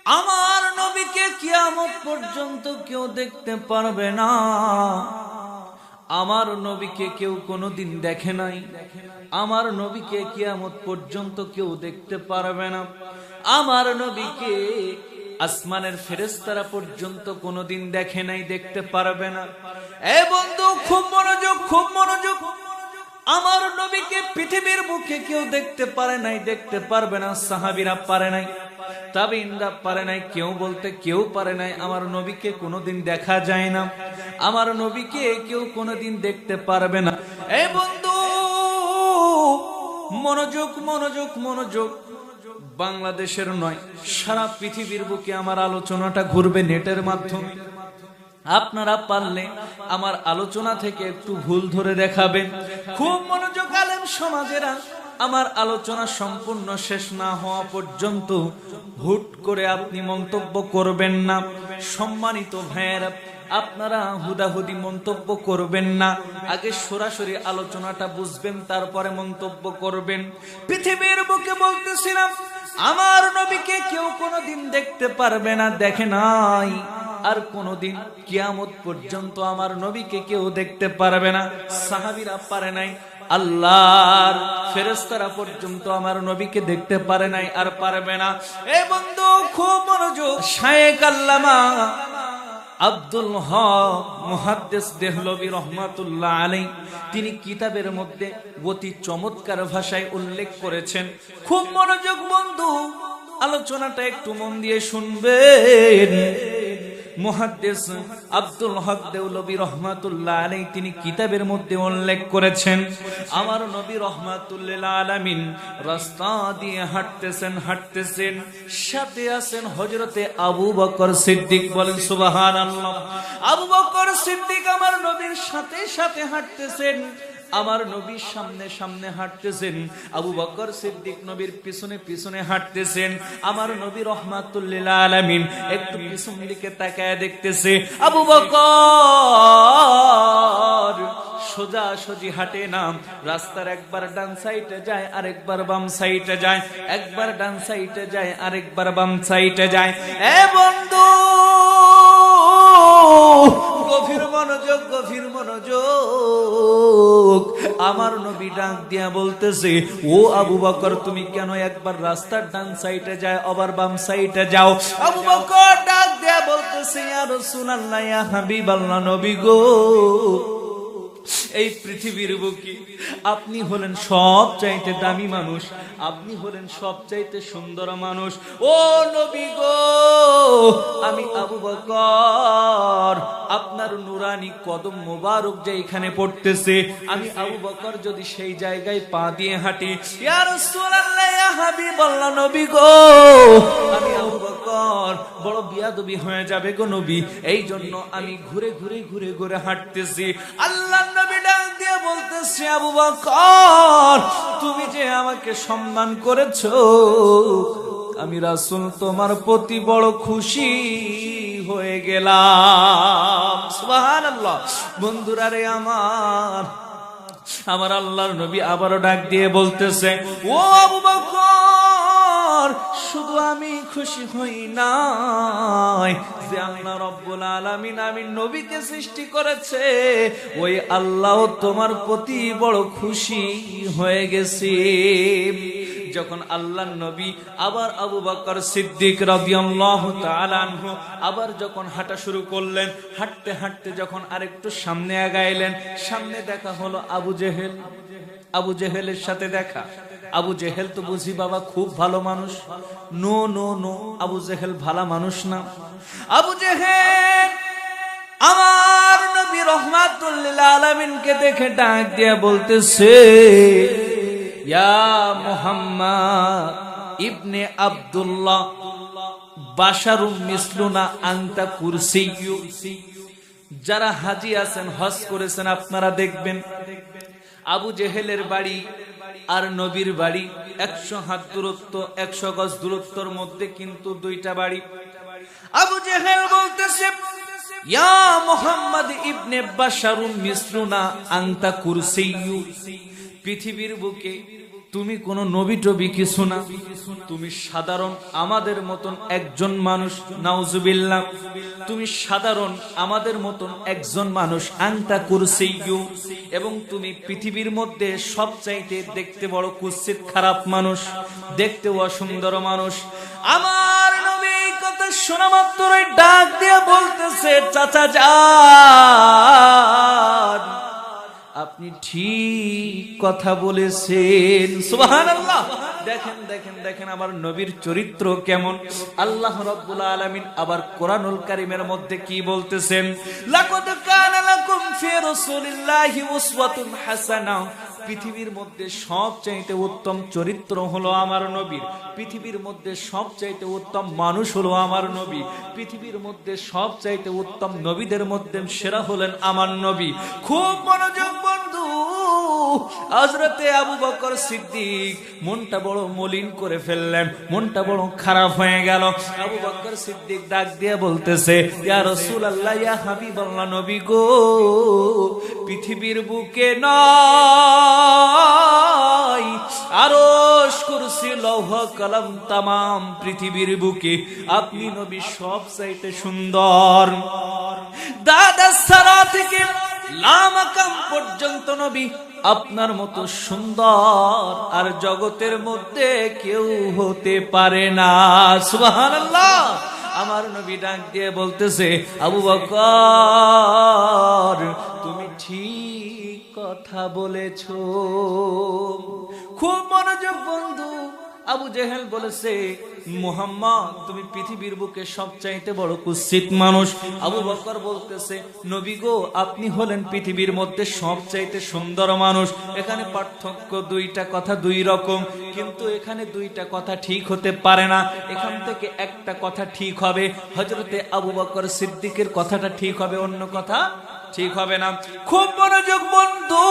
আমার নবীকে কিয়ামত পর্যন্ত কেউ দেখতে পারবে না। আমার নবীকে কেউ কোনোদিন দেখে নাই। আমার নবীকে কিয়ামত পর্যন্ত কেউ দেখতে পারবে না। আমার নবীকে আসমানের ফেরেশতারা পর্যন্ত কোনোদিন দেখে নাই, দেখতে পারবে না। এ বন্ধু, খুব মনোযোগ, খুব মনোযোগ। আমার নবীকে পৃথিবীর বুকে কেউ দেখতে পারে নাই, দেখতে পারবে না। সাহাবীরা পারে নাই, তাবিঈনরা পারে নাই, কেউ বলতে কেউ পারে নাই। আমার নবীকে কোনোদিন দেখা যায় না, আমার নবীকে কেউ কোনোদিন দেখতে পারবে না। এই বন্ধু, মনোযোগ, মনোযোগ, মনোযোগ। বাংলাদেশের নয়, সারা পৃথিবীর বুকে আমার আলোচনাটা ঘুরবে নেটের মাধ্যমে। আপনারা পারলে আমার আলোচনা থেকে একটু ভুল ধরে দেখাবেন। খুব মনোযোগ আলেম সমাজেরা। আমার আলোচনা সম্পূর্ণ শেষ না হওয়া পর্যন্ত হুট করে আপনি মন্তব্য করবেন না। সম্মানিত ভাইয়েরা, আপনারা হুদাহুদি মন্তব্য করবেন না। আগে সরাসরি আলোচনাটা বুঝবেন, তারপরে মন্তব্য করবেন। পৃথিবীর বুকে বলতেছিলাম, আমার নবীকে কেউ কোনোদিন দেখতে পারবে না, দেখে নাই। আর কোনদিন কিয়ামত পর্যন্ত আমার নবীকে কেউ দেখতে পারবে না। সাহাবীরা পারে নাই, আল্লাহর ফেরেশতারা পর্যন্ত আমার নবীকে দেখতে পারে নাই, আর পারবে না। এ বন্ধু, খুব মনোযোগ। শায়েখ আল্লামা আব্দুল হক মুহাদ্দিস দেহলভী রহমাতুল্লাহ আলাইহি, তিনি কিতাবের মধ্যে অতি চমৎকার ভাষায় উল্লেখ করেছেন। খুব মনোযোগ বন্ধু, আলোচনাটা একটু মন দিয়ে শুনবেন। মুহাদ্দিস আব্দুল হক দেহলভী রহমাতুল্লাহ আলাইহি তিনি কিতাবের মধ্যে উল্লেখ করেছেন, আমার নবী রহমাতুল্লিল আলামিন রাস্তা দিয়ে হাঁটতেছেন, হাঁটতেছেন, সাথে আছেন হযরতে আবু বকর সিদ্দিক। বলেন সুবহানাল্লাহ। আবু বকর সিদ্দিক আমার নবীর সাথে সাথে হাঁটতেছেন, আমার নবীর সামনে সামনে হাঁটতেছেন। আবু বকর সিদ্দিক নবীর পিছনে পিছনে হাঁটতেছেন। আমার নবী রহমাতুল্লিল আলামিন একটু পিছন দিকে তাকায় দেখতেছে, আবু বকর সোজা সোজি হাঁটে না, রাস্তার একবার ডান সাইডে যায়, আরেকবার বাম সাইডে যায়, একবার ডান সাইডে যায়, আরেকবার বাম সাইডে যায়। এ বন্ধু, গভীর মনোযোগ, গভীর মনোযোগ। আমার নবী ডাক দিয়া বলতেছে, ও আবু বকর, তুমি কেন একবার রাস্তার ডান সাইডে যায়, আবার বাম সাইডে যাও? আবু বকর ডাক দিয়া বলতেছে, ইয়া রাসূলুল্লাহ, ইয়া হাবিবাল্লাহ, নবী গো, এই পৃথিবীর বুকে আপনি হলেন সবচাইতে দামি মানুষ, আপনি হলেন সবচাইতে সুন্দর মানুষ। ও নবী গো, আমি আবু বকর আপনার নুরানি কদম মোবারক যে এখানে পড়তেছে, আমি আবু বকর যদি সেই জায়গায় পা দিয়ে হাঁটি, ইয়া রাসূলুল্লাহ, ইয়া হাবিবাল্লাহ, নবী গো, আমি আবু বকর বড় বিয়াদবি হয়ে যাবে গো নবী, এই জন্য আমি ঘুরে ঘুরে ঘুরে ঘুরে হাঁটতেছি। আল্লাহ নবী ডাক দিয়ে বলতেছে, আবু বকর, তুমি যে আমাকে সম্মান করেছো, আমি রাসূল তোমার প্রতি বড় খুশি হয়ে গেলাম। সুবহানাল্লাহ। বন্ধুরা রে আমার, আমার আল্লাহর নবী আবারও ডাক দিয়ে বলতেছে, ও আবু বকর, শুধু আমি খুশি হই নাই যে আল্লাহ রাব্বুল আলামিন আমি নবীকে সৃষ্টি করেছে, ওই আল্লাহ তোমার প্রতি বড় খুশি হয়ে গেছে। যখন আল্লাহর নবী আবার আবু বকর সিদ্দিক রাদিয়াল্লাহু তাআলা আনহু আবার যখন হাঁটা শুরু করলেন, হাঁটতে হাঁটতে যখন আরেকটু সামনে আগাইলেন, সামনে দেখা হলো আবু জেহেল। আবু জেহেলের সাথে দেখা। আবু জেহেল তো বুঝি বাবা খুব ভালো মানুষ। No no no, Abu Jahl ভালো মানুষ না। আবু জেহেল আমার নবী রাহমাতুল্লিল আলামিনকে দেখে ডাক দিয়ে বলতেছে, ইয়া মুহাম্মদ ইবনে আব্দুল্লাহ, বাশারুম মিসলুনা আনতা কুরসিয়্যু। যারা হাজী আছেন, হজ করেছেন, আপনারা দেখবেন আবু জেহেলের বাড়ি আর নবীর বাড়ি 100 হাত দূরত্ব, 100 গজ দূরত্বর মধ্যে কিন্তু দুইটা বাড়ি। আবু জেহেল বলতেছে, ইয়া মুহাম্মদ ইবনে বাশারুম মিসলুনা আনতা কুরসিয়্যু, পৃথিবীর বুকে তুমি কোন নবী টবি কিছু না, তুমি সাধারণ আমাদের মতন একজন মানুষ। নাউজুবিল্লাহ, তুমি সাধারণ আমাদের মতন একজন মানুষ। আনতা কুরসিয়্যু, এবং তুমি পৃথিবীর মধ্যে সবচাইতে দেখতে বড় কুৎসিত খারাপ মানুষ, দেখতে অসুন্দর মানুষ। আমার নবী কথা শোনা মাত্রই ডাক দিয়ে বলতেছে, চাচা যান, আপনি ঠিক কথা বলেছেন। সুবহানাল্লাহ। দেখেন দেখেন দেখেন আমার নবীর চরিত্র কেমন। আল্লাহ রাব্বুল আলামিন আবার কোরআনুল কারীমের মধ্যে কি বলতেছেন, লাকাদ কানা লাকুম ফি রাসূলিল্লাহি উসওয়াতুন হাসানাহ। পৃথিবীর মধ্যে সবচাইতে উত্তম চরিত্র হলো আমার নবীর, পৃথিবীর মধ্যে সবচাইতে উত্তম মানুষ হলো আমার নবী, পৃথিবীর মধ্যে সবচাইতে উত্তম নবীদের মধ্যে সেরা হলেন আমার নবী। খুব মনোযোগ বন্ধু। হযরতে আবু বকর সিদ্দিক মনটা বড় মলিন করে ফেললেন, মনটা বড় খারাপ হয়ে গেল। আবু বকর সিদ্দিক ডাক দিয়ে বলতেছে, ইয়া রাসূলুল্লাহ, ইয়া হাবিবাল্লাহ, নবী গো, পৃথিবীর বুকে নয়, আরশ কুরসি লৌহ কলম তামাম পৃথিবীর বুকে আপনি নবী সবচাইতে সুন্দর। দাদা সারা থেকে লামাকাম পর্যন্ত নবী আপনার মতো সুন্দর আর জগতের মধ্যে কেউ হতে পারে না। সুবহানাল্লাহ। আমার নবী ডাক দিয়ে বলতেছে, আবু বকর, তুমি ঠিক কথা বলেছো। খুব মনোযোগ বন্ধু। আবু জেহেল বলেছে, মুহাম্মদ, তুমি পৃথিবীর বুকে সবচাইতে বড় কুৎসিত মানুষ। আবু বকর বলতেছে, নবী গো, আপনি হলেন পৃথিবীর মধ্যে সবচাইতে সুন্দর মানুষ। এখানে পার্থক্য, দুইটা কথা দুই রকম, কিন্তু এখানে দুইটা কথা ঠিক হতে পারে না। এখান থেকে একটা কথা ঠিক হবে, হযরতে আবু বকর সিদ্দিকের কথাটা ঠিক হবে, অন্য কথা ঠিক হবে না। খুব মনোযোগ বন্ধু।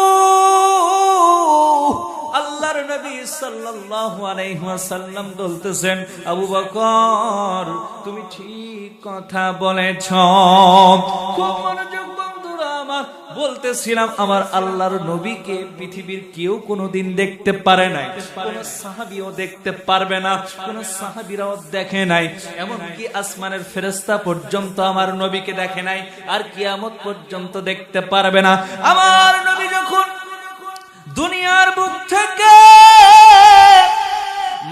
আল্লাহর নবী সাল্লাল্লাহু আলাইহি ওয়াসাল্লাম বলতেছেন, আবু বকর, তুমি ঠিক কথা বলেছ। খুব মনোযোগ বন্ধুরা আমার। বলতেছিলাম, আমার আল্লাহর নবীকে পৃথিবীর কেউ কোনোদিন দেখতে পারে নাই, কোন সাহাবীও দেখতে পারবে না, কোন সাহাবীরাও দেখে নাই, এমনকি আসমানের ফেরেশতা পর্যন্ত আমার নবীকে দেখে নাই, আর কিয়ামত পর্যন্ত দেখতে পারবে না। আমার নবী যখন দুনিয়ার বুক থেকে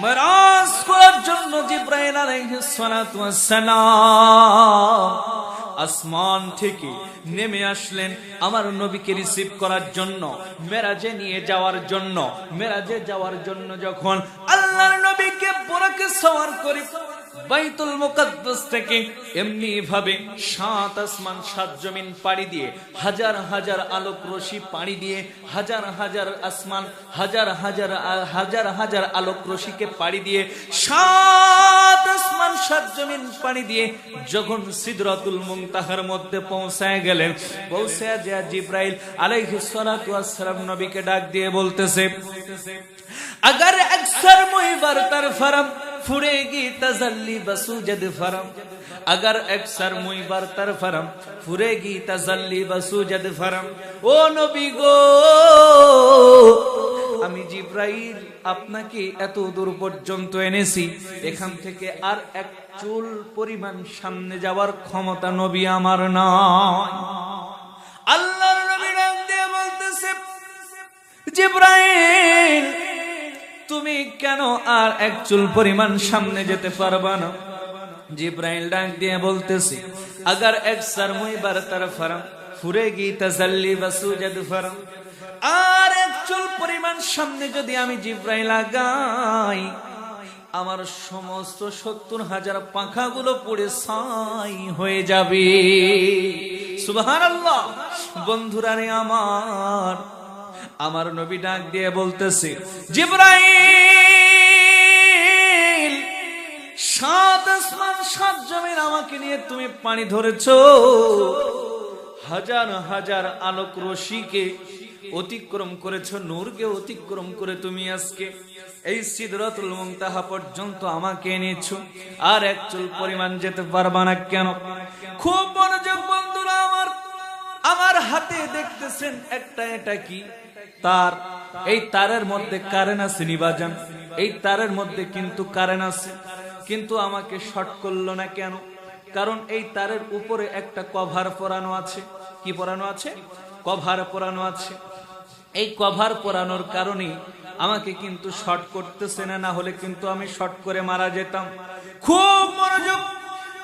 মিরাজ করার জন্য জিবরাইল আলাইহিস সালাতু ওয়াস সালাম আসমান থেকে নেমে আসলেন আমার নবীকে রিসিভ করার জন্য, মেরাজে নিয়ে যাওয়ার জন্য। মেরাজে যাওয়ার জন্য যখন আল্লাহর নবীকে বুরাকে সওয়ার করে বাইতুল মুকাদ্দাস থেকে এমনি ভাবে 7 আসমান 7 জমিন পাড়ি দিয়ে, হাজার হাজার আলোক রশ্মি পাড়ি দিয়ে, হাজার হাজার আসমান, হাজার হাজার হাজার হাজার আলোক রশ্মিকে পাড়ি দিয়ে, 7 আসমান 7 জমিন পাড়ি দিয়ে যখন সিদরাতুল মুনতাহার মধ্যে পৌঁছায় গেলেন, পৌঁছায় যা জিবরাইল আলাইহিস সালাতু ওয়াস সালাম নবীকে ডাক দিয়ে বলতেছে, अगर अक्सर मुई बरतर फरम फुरेगी तजल्ली बसूजद फरम, अगर अक्सर मुई बरतर फरम फुरेगी तजल्ली बसूजद फरम। ओ नबी गो, আমি জিবরাইল আপনাকে এত দূর পর্যন্ত এনেছি, এখান থেকে আর এক চুল পরিমাণ সামনে যাওয়ার ক্ষমতা নবী আমার নয়। আল্লাহর নবী ডাক দিয়ে বলতেছে, জিবরাইল, তুমি কেন আর এক চুল পরিমাণ সামনে যেতে পারবা না? জিবরাইল ডাক দিয়ে বলতেছি, अगर अक्सर मुई बरतर फरम फुरेगी तजल्ली बसूजद फरम, আর এক চুল পরিমাণ সামনে যদি আমি জিবরাইল আগাই, আমার সমস্ত 70,000 পাখাগুলো পুড়ে ছাই হয়ে যাবে। সুবহানাল্লাহ। বন্ধুরা রে আমার নবী ডাক দিয়ে বলতেছে, জিবরাইল, 7 আসমান 7 জমিন আমাকে নিয়ে তুমি পানি ধরেছো, হাজার হাজার আলোক রশ্মিকে অতিক্রম করেছো, নূরকে অতিক্রম করে তুমি আজকে এই সিদরাতুল মুনতাহা পর্যন্ত আমাকে এনেছো, আর এক চুল পরিমাণ যেতে পারবা না কেন? খুব মনোযোগ বন্ধুরা আমার হাতে দেখতেছেন একটা, এটা কি? তার, এই তারের মধ্যে কারেন্ট আছে নিবাজান, এই তারের মধ্যে কিন্তু কারেন্ট আছে, কিন্তু আমাকে শর্ট করলো না কেন? কারণ এই তারের উপরে একটা কভার পরানো আছে। কি পরানো আছে? কভার পরানো আছে। এই কভার পরানোর কারণে আমাকে কিন্তু শর্ট করতেছে না, না হলে কিন্তু আমি শর্ট করে মারা যেতাম। খুব মনোযোগ।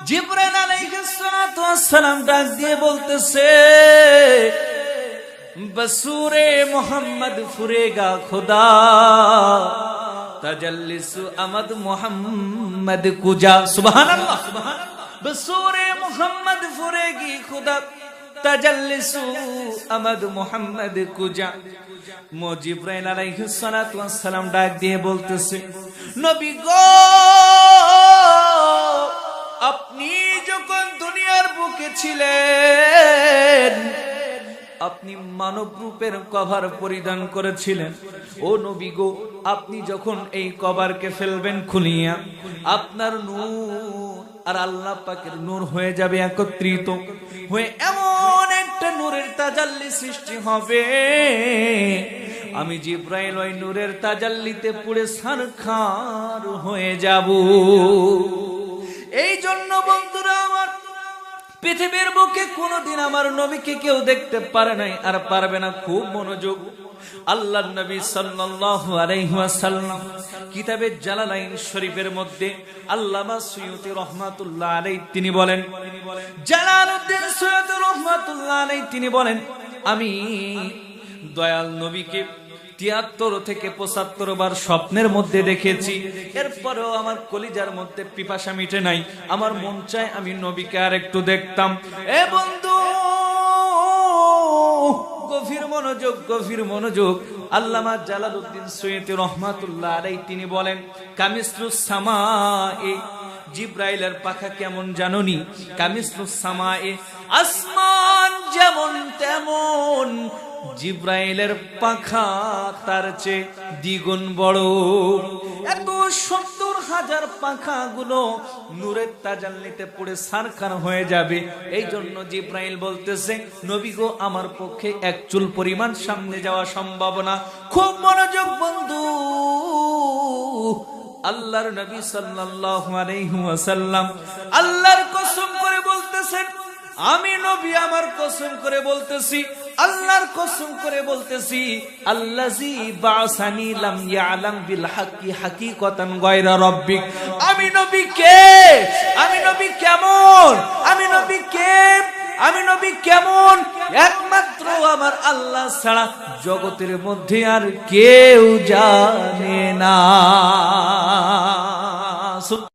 জিবরাইল আলাইহিস সালাতু ওয়াস সালাম ডাক দিয়ে বলতেছে, বসুরে মোহাম্মদ ফুরেগা খুদা, তাজাল্লিসু আমদ মোহাম্মদ কুজা। সুবহানাল্লাহ। বসুরে মোহাম্মদ ফুরেগি খুদা, তাজাল্লিসু আমদ মোহাম্মদ কুজা। জিবরাইল আলাইহিস সালাতু ওয়াস সালাম ডাক দিয়ে বলতেছে, নবী গো, আপনি যখন দুনিয়ার বুকে ছিলেন, আপনি মানব রূপের কভার পরিধান করেছিলেন। ও নবী গো, আপনি যখন এই কভারকে ফেলবেন খুলিয়া, আপনার নূর আর আল্লাহ পাকের নূর হয়ে যাবে একত্রিত হয়ে, এমন একটা নূরের তাজাল্লি সৃষ্টি হবে, আমি জিবরাইল ওই নূরের তাজাল্লিতে পুড়ে ছারখার হয়ে যাব। এই জন্য বন্ধুরা আমার, পৃথিবীর বুকে কোনদিন আমার নবীকে কেউ দেখতে পারে নাই, আর পারবে না। খুব মনোযোগ। আল্লাহর নবী সাল্লাল্লাহু আলাইহি ওয়াসাল্লাম কিতাবে জালালাইন শরীফের মধ্যে আল্লামা সুয়ুতী রাহমাতুল্লাহ আলাইহি তিনি বলেন, জালালউদ্দিন সুয়ুতী রাহমাতুল্লাহ আলাইহি তিনি বলেন, আমি দয়াল নবীকে ৭৩ থেকে ৭৫ বার স্বপ্নের মধ্যে দেখেছি, এরপরেও আমার কলিজার মধ্যে পিপাসা মিটে নাই, আমার মন চায় আমি নবীকে আর একটু দেখতাম। এ বন্ধু, গভীর মনোযোগ, গভীর মনোযোগ। আল্লামা জালালউদ্দিন সুয়ুতী রাহমাতুল্লাহ আলাইহি তিনি বলেন, কামিসলুস সামায়ে, জিবরাইলের পাখা কেমন জানোনি? কামিসলুস সামায়ে, আসমান যেমন তেমন জিবরাইলের পাখা তার চেয়ে দ্বিগুণ বড়। এত ৭০,০০০ পাখা গুলো নূরের তাজাল্লিতে পুড়ে ছারখার হয়ে যাবে। এই জন্য জিবরাইল বলতেছে, নবী গো, আমার পক্ষে এক চুল পরিমাণ সামনে যাওয়া সম্ভব না। খুব মনোযোগ বন্ধু। আল্লাহর নবী সাল্লাল্লাহু আলাইহি ওয়াসাল্লাম আল্লাহর কসম করে বলতেছেন, আমি নবী আমার কসম করে বলতেছি, আল্লাহর কসম করে বলতেছি, আল্লাযী বাসানি লাম ইয়ালাম বিল হাক্কি হাকিকাতান গায়রা রাব্বিক। আমি নবী কে? আমি নবী কেমন? আমি নবী কে? আমি নবী কেমন? একমাত্র আমার আল্লাহ ছাড়া জগতের মধ্যে আর কেউ জানে না।